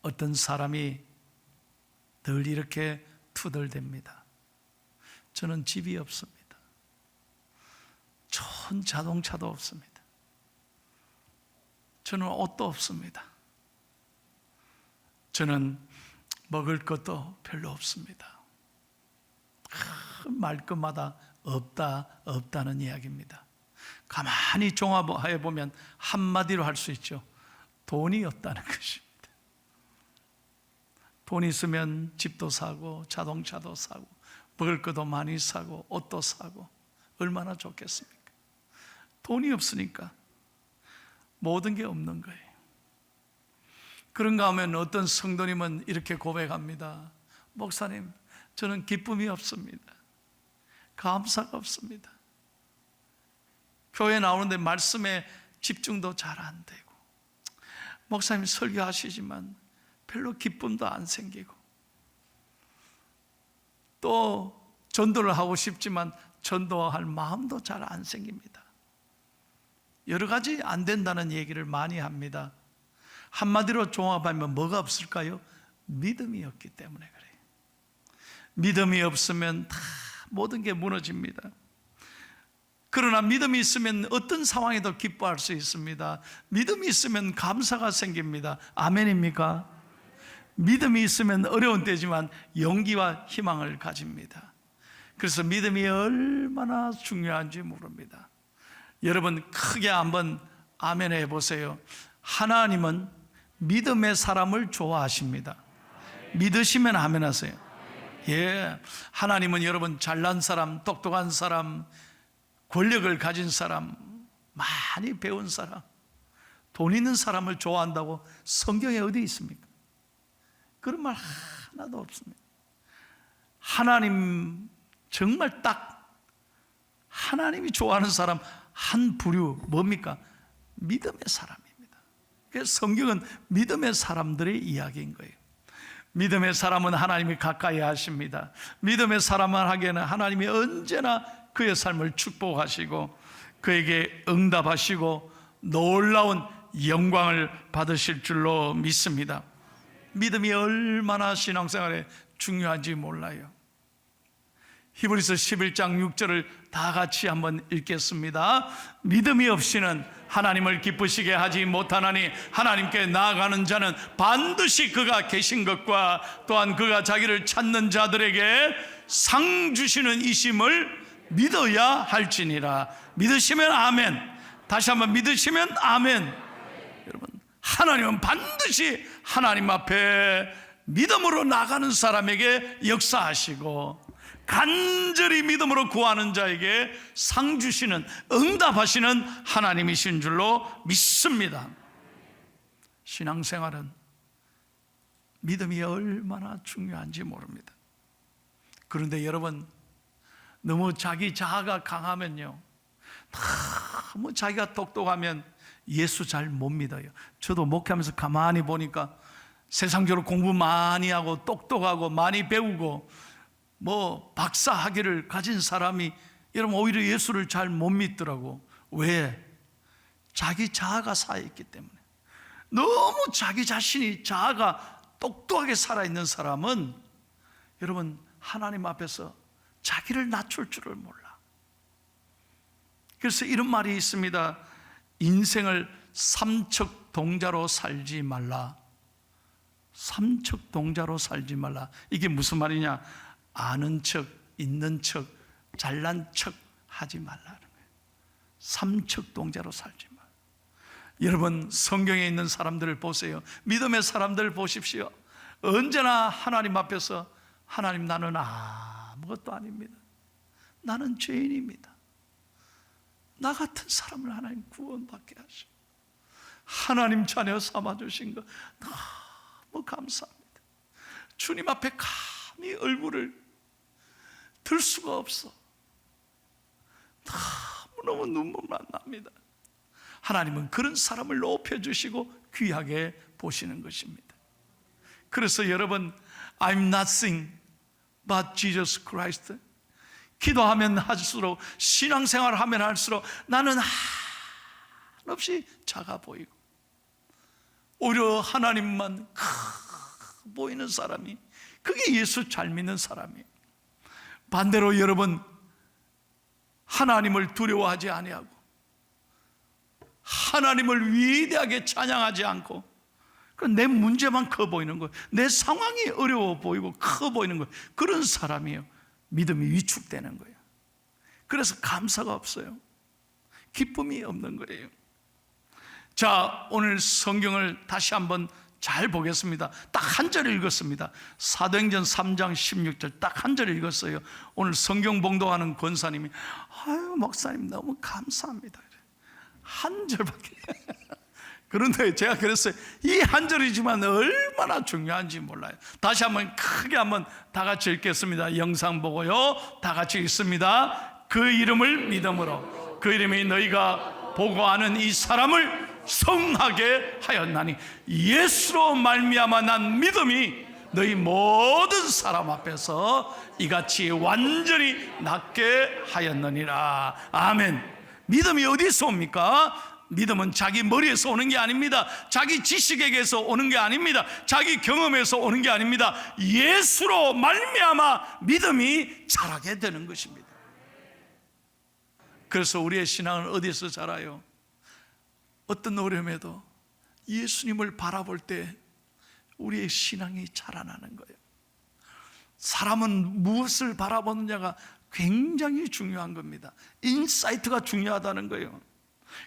어떤 사람이 늘 이렇게 투덜댑니다. 저는 집이 없습니다. 좋은 자동차도 없습니다. 저는 옷도 없습니다. 저는 먹을 것도 별로 없습니다. 말끝마다 없다는 이야기입니다. 가만히 종합해 보면 한마디로 할 수 있죠. 돈이 없다는 것입니다. 돈이 있으면 집도 사고 자동차도 사고 먹을 것도 많이 사고 옷도 사고 얼마나 좋겠습니까? 돈이 없으니까 모든 게 없는 거예요. 그런가 하면 어떤 성도님은 이렇게 고백합니다. 목사님, 저는 기쁨이 없습니다. 감사가 없습니다. 교회 나오는데 말씀에 집중도 잘 안 되고, 목사님 설교하시지만 별로 기쁨도 안 생기고, 또 전도를 하고 싶지만 전도할 마음도 잘 안 생깁니다. 여러 가지 안 된다는 얘기를 많이 합니다. 한마디로 종합하면 뭐가 없을까요? 믿음이 없기 때문에 그래요. 믿음이 없으면 다 모든 게 무너집니다. 그러나 믿음이 있으면 어떤 상황에도 기뻐할 수 있습니다. 믿음이 있으면 감사가 생깁니다. 아멘입니까? 믿음이 있으면 어려운 때지만 용기와 희망을 가집니다. 그래서 믿음이 얼마나 중요한지 모릅니다. 여러분 크게 한번 아멘 해보세요. 하나님은 믿음의 사람을 좋아하십니다. 믿으시면 아멘 하세요. 예, 하나님은 여러분 잘난 사람, 똑똑한 사람, 권력을 가진 사람, 많이 배운 사람, 돈 있는 사람을 좋아한다고 성경에 어디 있습니까? 그런 말 하나도 없습니다. 하나님 정말 딱 하나님이 좋아하는 사람 한 부류 뭡니까? 믿음의 사람입니다. 그래서 성경은 믿음의 사람들의 이야기인 거예요. 믿음의 사람은 하나님이 가까이 하십니다. 믿음의 사람만 하기에는 하나님이 언제나 그의 삶을 축복하시고 그에게 응답하시고 놀라운 영광을 받으실 줄로 믿습니다. 믿음이 얼마나 신앙생활에 중요한지 몰라요. 히브리서 11장 6절을 다 같이 한번 읽겠습니다. 믿음이 없이는 하나님을 기쁘시게 하지 못하나니 하나님께 나아가는 자는 반드시 그가 계신 것과 또한 그가 자기를 찾는 자들에게 상 주시는 이심을 믿어야 할지니라. 믿으시면 아멘. 다시 한번 믿으시면 아멘. 여러분, 하나님은 반드시 하나님 앞에 믿음으로 나가는 사람에게 역사하시고 간절히 믿음으로 구하는 자에게 상 주시는, 응답하시는 하나님이신 줄로 믿습니다. 신앙생활은 믿음이 얼마나 중요한지 모릅니다. 그런데 여러분, 너무 자기 자아가 강하면요, 너무 자기가 똑똑하면 예수 잘 못 믿어요. 저도 목회하면서 가만히 보니까 세상적으로 공부 많이 하고 똑똑하고 많이 배우고 뭐 박사 학위를 가진 사람이 여러분 오히려 예수를 잘 못 믿더라고. 왜? 자기 자아가 쌓여있기 때문에. 너무 자기 자신이 자아가 똑똑하게 살아있는 사람은 여러분 하나님 앞에서 자기를 낮출 줄을 몰라. 그래서 이런 말이 있습니다. 인생을 삼척동자로 살지 말라. 삼척동자로 살지 말라. 이게 무슨 말이냐? 아는 척, 있는 척, 잘난 척 하지 말라는 거예요. 삼척동자로 살지 말라. 여러분 성경에 있는 사람들을 보세요. 믿음의 사람들을 보십시오. 언제나 하나님 앞에서 하나님, 나는 아무것도 아닙니다. 나는 죄인입니다. 나 같은 사람을 하나님 구원받게 하시고 하나님 자녀 삼아주신 거 너무 감사합니다. 주님 앞에 감히 얼굴을 들 수가 없어. 너무너무 눈물만 납니다. 하나님은 그런 사람을 높여주시고 귀하게 보시는 것입니다. 그래서 여러분, I'm nothing but Jesus Christ. 기도하면 할수록, 신앙생활 하면 할수록 나는 한없이 작아 보이고 오히려 하나님만 보이는 사람이, 그게 예수 잘 믿는 사람이에요. 반대로 여러분, 하나님을 두려워하지 아니하고 하나님을 위대하게 찬양하지 않고 내 문제만 커 보이는 거예요. 내 상황이 어려워 보이고 커 보이는 거예요. 그런 사람이에요. 믿음이 위축되는 거예요. 그래서 감사가 없어요. 기쁨이 없는 거예요. 자, 오늘 성경을 다시 한번 잘 보겠습니다. 딱 한 절 읽었습니다. 사도행전 3장 16절 딱 한 절 읽었어요. 오늘 성경 봉독하는 권사님이 아유 목사님 너무 감사합니다. 한 절밖에. 그런데 제가 그랬어요. 이 한 절이지만 얼마나 중요한지 몰라요. 다시 한번 크게 한번 다 같이 읽겠습니다. 영상 보고요. 다 같이 읽습니다. 그 이름을 믿음으로 그 이름이 너희가 보고 아는 이 사람을 성하게 하였나니 예수로 말미암아 난 믿음이 너희 모든 사람 앞에서 이같이 완전히 낫게 하였느니라. 아멘. 믿음이 어디서 옵니까? 믿음은 자기 머리에서 오는 게 아닙니다. 자기 지식에게서 오는 게 아닙니다. 자기 경험에서 오는 게 아닙니다. 예수로 말미암아 믿음이 자라게 되는 것입니다. 그래서 우리의 신앙은 어디서 자라요? 어떤 어려움에도 예수님을 바라볼 때 우리의 신앙이 자라나는 거예요. 사람은 무엇을 바라보느냐가 굉장히 중요한 겁니다. 인사이트가 중요하다는 거예요.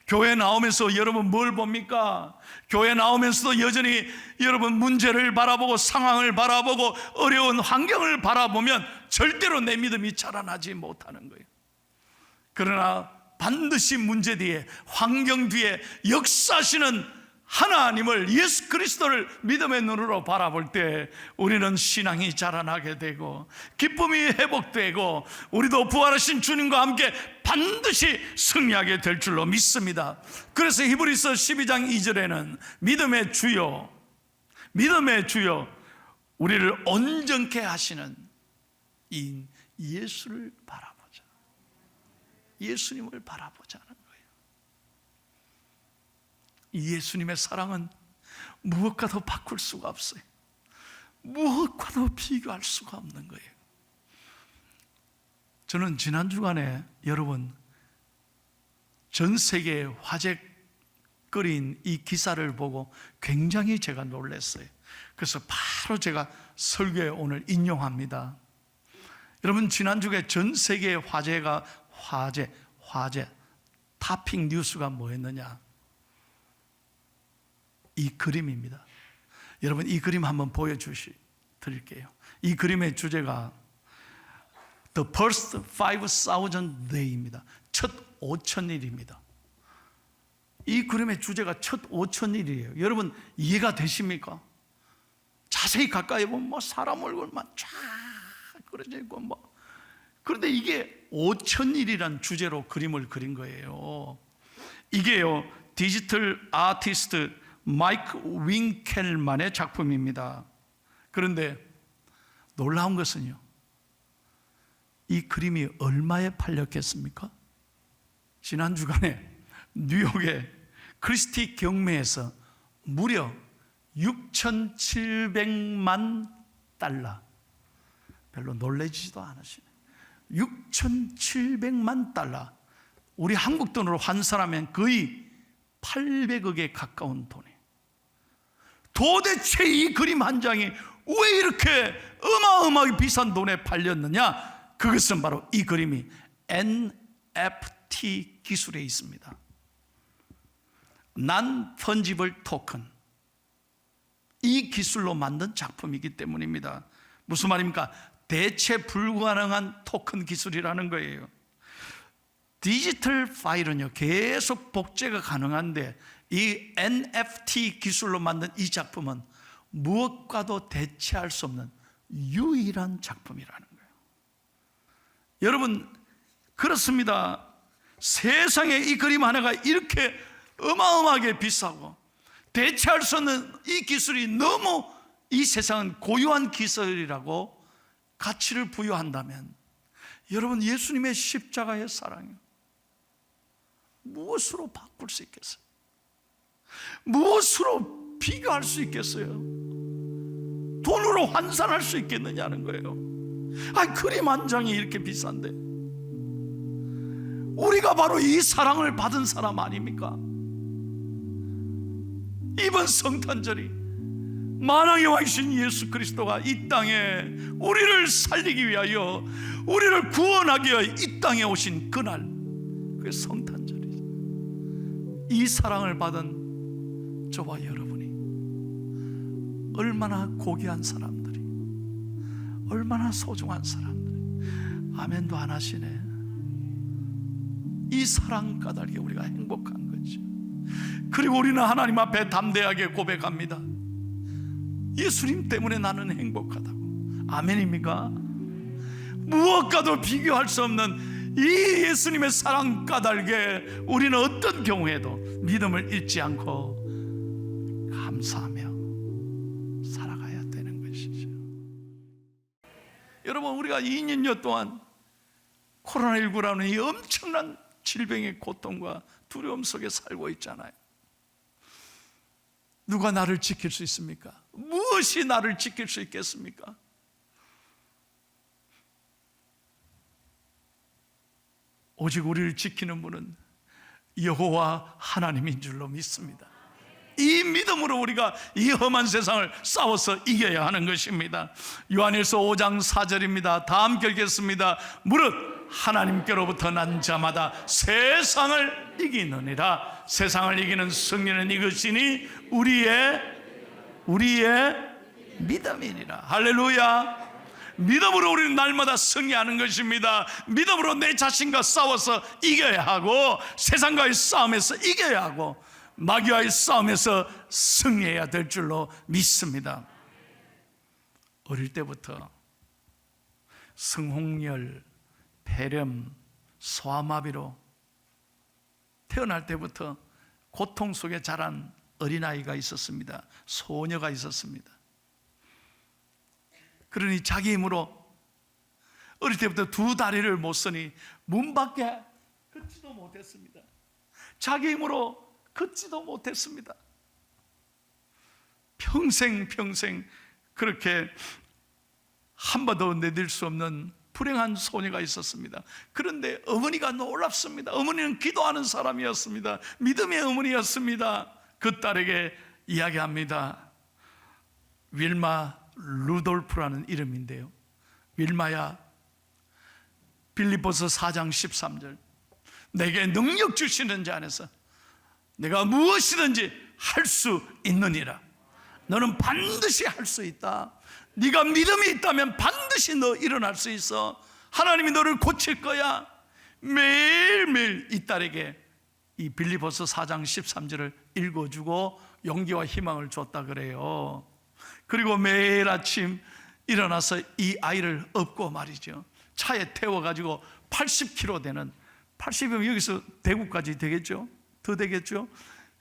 교회 나오면서 여러분 뭘 봅니까? 교회 나오면서도 여전히 여러분 문제를 바라보고 상황을 바라보고 어려운 환경을 바라보면 절대로 내 믿음이 자라나지 못하는 거예요. 그러나 반드시 문제 뒤에, 환경 뒤에 역사하시는 하나님을, 예수 그리스도를 믿음의 눈으로 바라볼 때 우리는 신앙이 자라나게 되고 기쁨이 회복되고 우리도 부활하신 주님과 함께 반드시 승리하게 될 줄로 믿습니다. 그래서 히브리서 12장 2절에는 믿음의 주여 우리를 온전케 하시는 이 예수를 바라보자. 예수님을 바라보자는 거예요. 이 예수님의 사랑은 무엇과도 바꿀 수가 없어요. 무엇과도 비교할 수가 없는 거예요. 저는 지난 주간에 여러분 전 세계에 화제거리인 이 기사를 보고 굉장히 제가 놀랐어요. 그래서 바로 제가 설교에 오늘 인용합니다. 여러분 지난 주에 전 세계의 화제 타핑 뉴스가 뭐였느냐? 이 그림입니다. 여러분 이 그림 한번 보여드릴게요. 이 그림의 주제가 The first 5,000 day입니다. 첫 5,000일입니다. 이 그림의 주제가 첫 5,000일이에요. 여러분 이해가 되십니까? 자세히 가까이 보면 사람 얼굴만 쫙 그려져 있고 그런데 이게 5,000일이란 주제로 그림을 그린 거예요. 이게요 디지털 아티스트 마이크 윙켈만의 작품입니다. 그런데 놀라운 것은요, 이 그림이 얼마에 팔렸겠습니까? 지난 주간에 뉴욕의 크리스티 경매에서 무려 6,700만 달러, 별로 놀라지도 않으시네. 6,700만 달러, 우리 한국 돈으로 환산하면 거의 800억에 가까운 돈이에요. 도대체 이 그림 한 장이 왜 이렇게 어마어마하게 비싼 돈에 팔렸느냐? 그것은 바로 이 그림이 NFT 기술에 있습니다. Non-Fungible Token, 이 기술로 만든 작품이기 때문입니다. 무슨 말입니까? 대체 불가능한 토큰 기술이라는 거예요. 디지털 파일은요 계속 복제가 가능한데 이 NFT 기술로 만든 이 작품은 무엇과도 대체할 수 없는 유일한 작품이라는 거예요. 여러분 그렇습니다. 세상에 이 그림 하나가 이렇게 어마어마하게 비싸고 대체할 수 없는 이 기술이 너무 이 세상은 고유한 기술이라고 가치를 부여한다면 여러분 예수님의 십자가의 사랑이 무엇으로 바꿀 수 있겠어요? 무엇으로 비교할 수 있겠어요? 돈으로 환산할 수 있겠느냐는 거예요. 그림 한 장이 이렇게 비싼데 우리가 바로 이 사랑을 받은 사람 아닙니까? 이번 성탄절이 만왕의 왕이신 예수 그리스도가 이 땅에 우리를 살리기 위하여, 우리를 구원하기 위하여 이 땅에 오신 그날, 그게 성탄절이죠. 이 사랑을 받은 저와 여러분이 얼마나 고귀한 사람들이, 얼마나 소중한 사람들이. 아멘도 안 하시네. 이 사랑 까닭에 우리가 행복한 거죠. 그리고 우리는 하나님 앞에 담대하게 고백합니다. 예수님 때문에 나는 행복하다고. 아멘입니까? 무엇과도 비교할 수 없는 이 예수님의 사랑 까닭에 우리는 어떤 경우에도 믿음을 잃지 않고 감사하며 살아가야 되는 것이죠. 여러분, 우리가 2년여 동안 코로나19라는 이 엄청난 질병의 고통과 두려움 속에 살고 있잖아요. 누가 나를 지킬 수 있습니까? 무엇이 나를 지킬 수 있겠습니까? 오직 우리를 지키는 분은 여호와 하나님인 줄로 믿습니다. 이 믿음으로 우리가 이 험한 세상을 싸워서 이겨야 하는 것입니다. 요한일서 5장 4절입니다. 다 함께 읽겠습니다. 무릇 하나님께로부터 난 자마다 세상을 이기느니라. 세상을 이기는 승리는 이것이니 우리의 믿음이니라. 할렐루야. 믿음으로 우리는 날마다 승리하는 것입니다. 믿음으로 내 자신과 싸워서 이겨야 하고, 세상과의 싸움에서 이겨야 하고, 마귀와의 싸움에서 승리해야 될 줄로 믿습니다. 어릴 때부터 성홍열, 폐렴, 소아마비로 태어날 때부터 고통 속에 자란 어린아이가 있었습니다. 소녀가 있었습니다. 그러니 자기 힘으로 어릴 때부터 두 다리를 못 서니 문 밖에 걷지도 못했습니다. 자기 힘으로 걷지도 못했습니다. 평생 그렇게 한 번도 내딜 수 없는 불행한 소녀가 있었습니다. 그런데 어머니가 놀랍습니다. 어머니는 기도하는 사람이었습니다. 믿음의 어머니였습니다. 그 딸에게 이야기합니다. 윌마 루돌프라는 이름인데요, 윌마야, 빌립보서 4장 13절, 내게 능력 주시는 자 안에서 내가 무엇이든지 할 수 있느니라. 너는 반드시 할 수 있다. 네가 믿음이 있다면 반드시 너 일어날 수 있어. 하나님이 너를 고칠 거야. 매일매일 이 딸에게 이 빌립보서 4장 13절을 읽어주고 용기와 희망을 줬다 그래요. 그리고 매일 아침 일어나서 이 아이를 업고 말이죠, 차에 태워가지고 80km 되는, 80이면 여기서 대구까지 되겠죠? 더 되겠죠?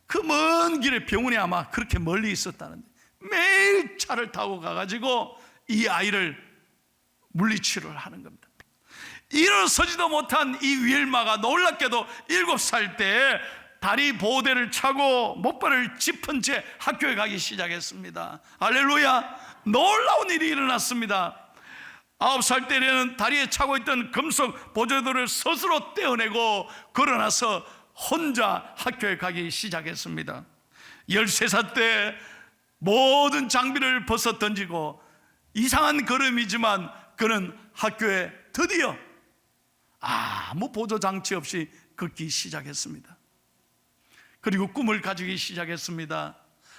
그 먼 길에 병원이 아마 그렇게 멀리 있었다는데 매일 차를 타고 가가지고 이 아이를 물리치료를 하는 겁니다. 일어서지도 못한 이 윌마가 놀랍게도 7살 때 다리 보호대를 차고 목발을 짚은 채 학교에 가기 시작했습니다. 할렐루야. 놀라운 일이 일어났습니다. 9살 때에는 다리에 차고 있던 금속 보조대를 스스로 떼어내고 걸어나서 혼자 학교에 가기 시작했습니다. 13살 때 모든 장비를 벗어 던지고 이상한 걸음이지만 그는 학교에 드디어 아무 보조장치 없이 걷기 시작했습니다. 그리고 꿈을 가지기 시작했습니다.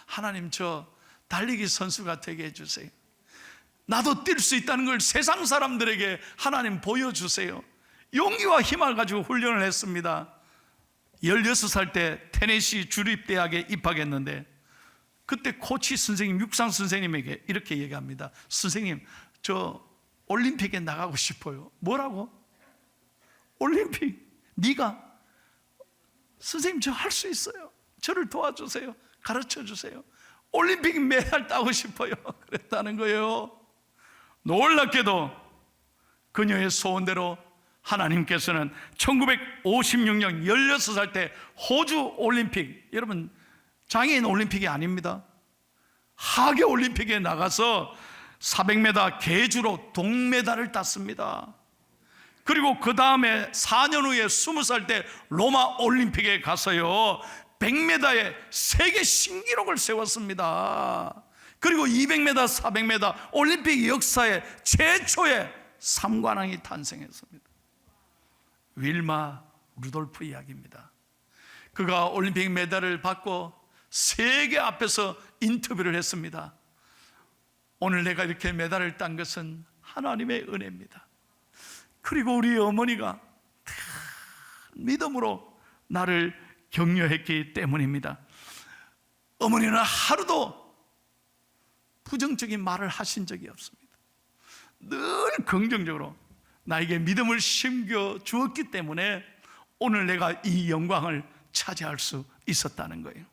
하나님, 저 달리기 선수가 되게 해주세요. 나도 뛸 수 있다는 걸 세상 사람들에게 하나님 보여주세요. 용기와 힘을 가지고 훈련을 했습니다. 16살 때 테네시 주립대학에 입학했는데 그때 코치 선생님, 육상 선생님에게 이렇게 얘기합니다. 선생님, 저 올림픽에 나가고 싶어요. 뭐라고? 올림픽? 네가? 선생님, 저 할 수 있어요. 저를 도와주세요. 가르쳐주세요. 올림픽 메달 따고 싶어요. 그랬다는 거예요. 놀랍게도 그녀의 소원대로 하나님께서는 1956년 16살 때 호주 올림픽, 여러분 장애인 올림픽이 아닙니다. 하계 올림픽에 나가서 400m 계주로 동메달을 땄습니다. 그리고 그 다음에 4년 후에 20살 때 로마 올림픽에 가서요 100m에 세계 신기록을 세웠습니다. 그리고 200m, 400m 올림픽 역사의 최초의 3관왕이 탄생했습니다. 윌마 루돌프 이야기입니다. 그가 올림픽 메달을 받고 세계 앞에서 인터뷰를 했습니다. 오늘 내가 이렇게 메달을 딴 것은 하나님의 은혜입니다. 그리고 우리 어머니가 믿음으로 나를 격려했기 때문입니다. 어머니는 하루도 부정적인 말을 하신 적이 없습니다. 늘 긍정적으로 나에게 믿음을 심겨 주었기 때문에 오늘 내가 이 영광을 차지할 수 있었다는 거예요.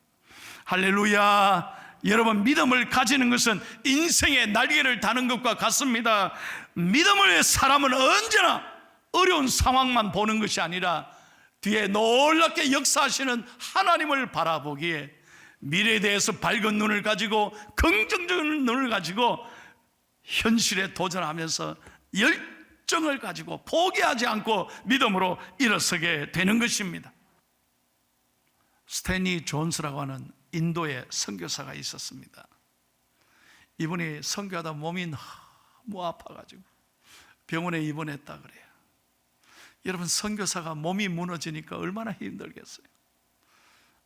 할렐루야. 여러분, 믿음을 가지는 것은 인생의 날개를 다는 것과 같습니다. 믿음을 사람은 언제나 어려운 상황만 보는 것이 아니라 뒤에 놀랍게 역사하시는 하나님을 바라보기에 미래에 대해서 밝은 눈을 가지고 긍정적인 눈을 가지고 현실에 도전하면서 열정을 가지고 포기하지 않고 믿음으로 일어서게 되는 것입니다. 스탠리 존스라고 하는 인도의 선교사가 있었습니다. 이분이 선교하다 몸이 너무 아파가지고 병원에 입원했다 그래요. 여러분, 선교사가 몸이 무너지니까 얼마나 힘들겠어요.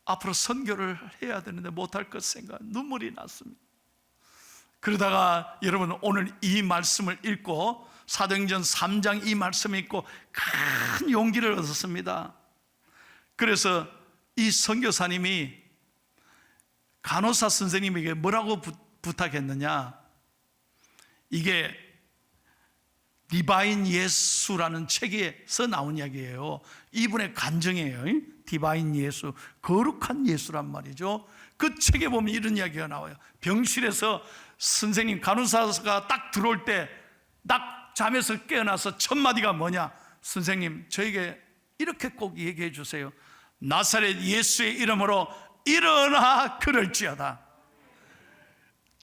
앞으로 선교를 해야 되는데 못할 것 생각, 눈물이 났습니다. 그러다가 여러분, 오늘 이 말씀을 읽고 사도행전 3장 이 말씀을 읽고 큰 용기를 얻었습니다. 그래서 이 선교사님이 간호사 선생님에게 뭐라고 부탁했느냐, 이게 디바인 예수라는 책에서 나온 이야기예요. 이분의 간증이에요. 디바인 예수, 거룩한 예수란 말이죠. 그 책에 보면 이런 이야기가 나와요. 병실에서 선생님, 간호사가 딱 들어올 때 딱 잠에서 깨어나서 첫 마디가 뭐냐, 선생님 저에게 이렇게 꼭 얘기해 주세요. 나사렛 예수의 이름으로 일어나 걸을지어다.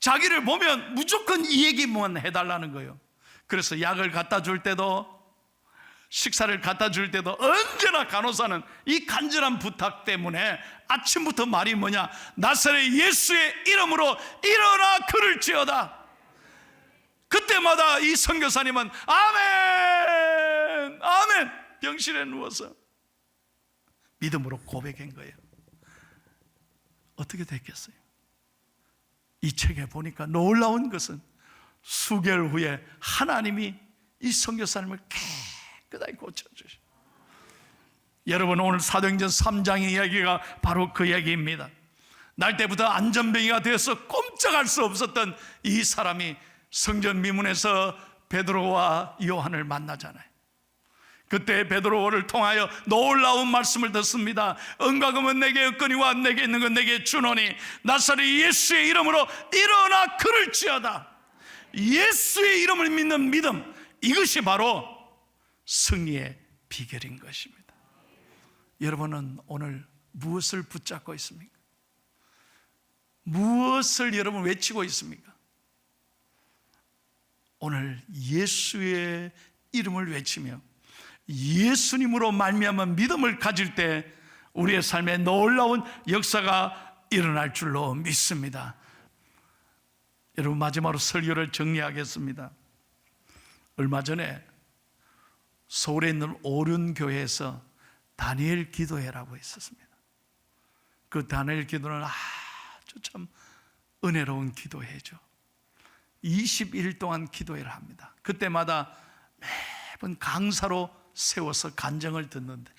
자기를 보면 무조건 이 얘기만 해달라는 거예요. 그래서 약을 갖다 줄 때도, 식사를 갖다 줄 때도 언제나 간호사는 이 간절한 부탁 때문에 아침부터 말이 뭐냐, 나사렛 예수의 이름으로 일어나 걸을지어다. 그때마다 이 선교사님은 아멘 아멘 병실에 누워서 믿음으로 고백한 거예요. 어떻게 됐겠어요? 이 책에 보니까 놀라운 것은 수개월 후에 하나님이 이 선교사님을 깨끗하게 고쳐주셔. 여러분, 오늘 사도행전 3장의 이야기가 바로 그 얘기입니다. 날 때부터 안전병이가 되어서 꼼짝할 수 없었던 이 사람이 성전 미문에서 베드로와 요한을 만나잖아요. 그때 베드로를 통하여 놀라운 말씀을 듣습니다. 은과 금은 내게 없거니와 내게 있는 건 내게 주노니 나사렛 예수의 이름으로 일어나 걸을지어다. 예수의 이름을 믿는 믿음, 이것이 바로 승리의 비결인 것입니다. 여러분은 오늘 무엇을 붙잡고 있습니까? 무엇을 여러분 외치고 있습니까? 오늘 예수의 이름을 외치며 예수님으로 말미암아 믿음을 가질 때 우리의 삶에 놀라운 역사가 일어날 줄로 믿습니다. 여러분, 마지막으로 설교를 정리하겠습니다. 얼마 전에 서울에 있는 오륜교회에서 다니엘 기도회라고 있었습니다. 그 다니엘 기도는 아주 참 은혜로운 기도회죠. 20일 동안 기도회를 합니다. 그때마다 매번 강사로 세워서 간증을 듣는데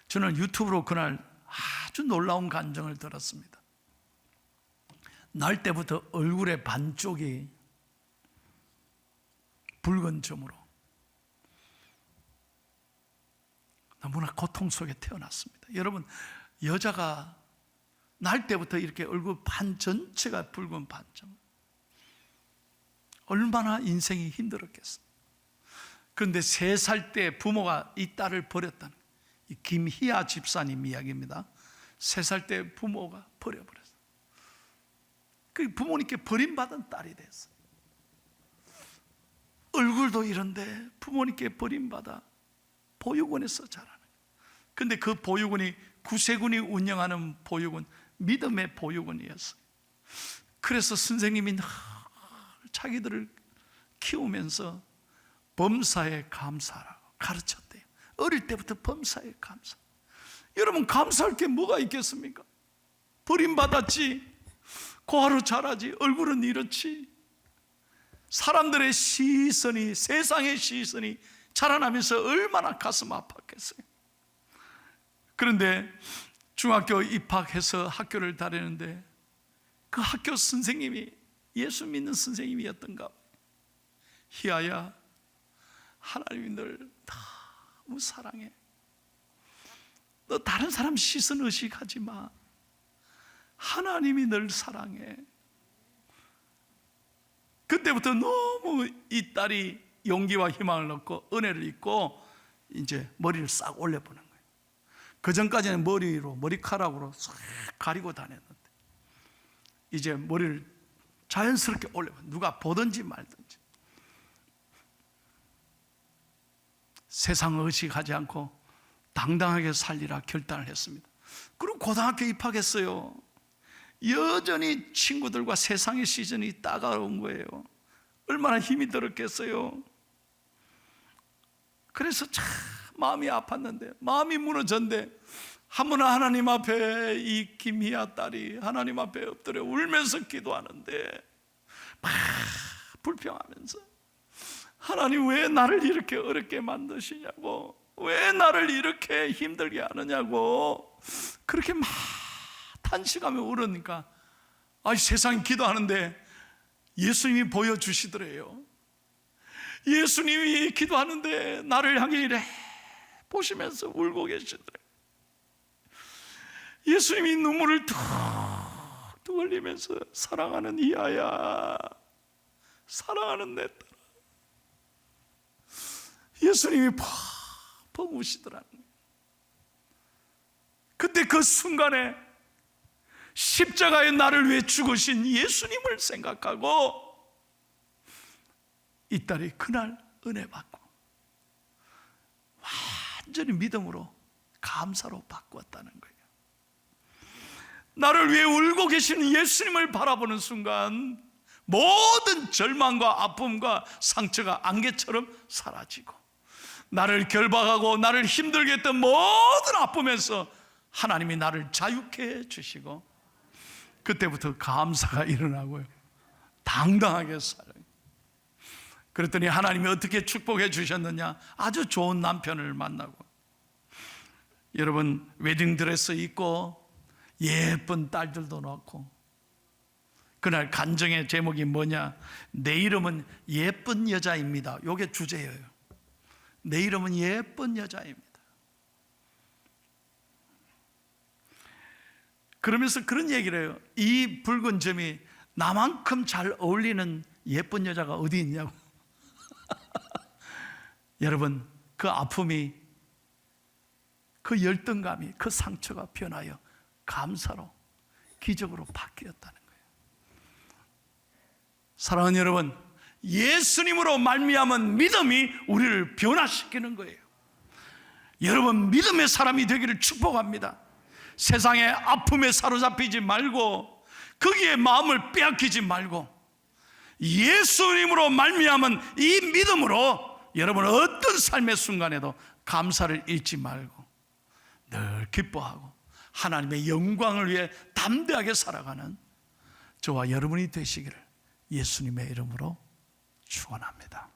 저는 유튜브로 그날 아주 놀라운 간증을 들었습니다. 날 때부터 얼굴의 반쪽이 붉은 점으로 너무나 고통 속에 태어났습니다. 여러분, 여자가 날 때부터 이렇게 얼굴 반 전체가 붉은 반점, 얼마나 인생이 힘들었겠어요. 그런데 3살 때 부모가 이 딸을 버렸다는, 이 김희아 집사님 이야기입니다. 3살 때 부모가 버려버렸어요. 그 부모님께 버림받은 딸이 됐어요. 얼굴도 이런데 부모님께 버림받아 보육원에서 자라는 거예요. 근데 그 보육원이 구세군이 운영하는 보육원, 믿음의 보육원이었어요. 그래서 선생님이 늘 자기들을 키우면서 범사에 감사라고 가르쳤대요. 어릴 때부터 범사에 감사. 여러분, 감사할 게 뭐가 있겠습니까? 버림받았지, 고아로 자라지, 얼굴은 이렇지. 사람들의 시선이, 세상의 시선이 자라나면서 얼마나 가슴 아팠겠어요. 그런데 중학교 입학해서 학교를 다니는데 그 학교 선생님이 예수 믿는 선생님이었던가. 희아야, 하나님이 널 너무 사랑해. 너 다른 사람 시선 의식하지 마. 하나님이 널 사랑해. 그때부터 너무 이 딸이 용기와 희망을 얻고 은혜를 입고 이제 머리를 싹 올려보는 거예요. 그 전까지는 머리카락으로 싹 가리고 다녔는데 이제 머리를 자연스럽게 올려봐. 누가 보든지 말든지. 세상 의식하지 않고 당당하게 살리라 결단을 했습니다. 그리고 고등학교 입학했어요. 여전히 친구들과 세상의 시선이 따가운 거예요. 얼마나 힘이 들었겠어요. 그래서 참 마음이 아팠는데, 마음이 무너졌는데, 한 번은 하나님 앞에 이 김희아 딸이 하나님 앞에 엎드려 울면서 기도하는데 막 불평하면서, 하나님 왜 나를 이렇게 어렵게 만드시냐고, 왜 나를 이렇게 힘들게 하느냐고 그렇게 막 탄식하며 울으니까, 세상이 기도하는데 예수님이 보여주시더래요. 예수님이 기도하는데 나를 향해 이래 보시면서 울고 계시더래요. 예수님이 눈물을 툭툭 흘리면서, 사랑하는 이아야, 사랑하는 내 딸아, 예수님이 펑펑 우시더라는 거예요. 그때 그 순간에 십자가에 나를 위해 죽으신 예수님을 생각하고 이 딸이 그날 은혜 받고 완전히 믿음으로, 감사로 바꾸었다는 거예요. 나를 위해 울고 계시는 예수님을 바라보는 순간 모든 절망과 아픔과 상처가 안개처럼 사라지고, 나를 결박하고 나를 힘들게 했던 모든 아픔에서 하나님이 나를 자유케 해주시고, 그때부터 감사가 일어나고요, 당당하게 살아요. 그랬더니 하나님이 어떻게 축복해 주셨느냐, 아주 좋은 남편을 만나고, 여러분 웨딩드레스 입고 예쁜 딸들도 낳고, 그날 간증의 제목이 뭐냐, 내 이름은 예쁜 여자입니다. 이게 주제예요. 내 이름은 예쁜 여자입니다. 그러면서 그런 얘기를 해요. 이 붉은 점이 나만큼 잘 어울리는 예쁜 여자가 어디 있냐고. 여러분, 그 아픔이, 그 열등감이, 그 상처가 변하여 감사로, 기적으로 바뀌었다는 거예요. 사랑하는 여러분, 예수님으로 말미암은 믿음이 우리를 변화시키는 거예요. 여러분, 믿음의 사람이 되기를 축복합니다. 세상의 아픔에 사로잡히지 말고, 거기에 마음을 빼앗기지 말고, 예수님으로 말미암은 이 믿음으로 여러분 어떤 삶의 순간에도 감사를 잃지 말고 늘 기뻐하고 하나님의 영광을 위해 담대하게 살아가는 저와 여러분이 되시기를 예수님의 이름으로 축원합니다.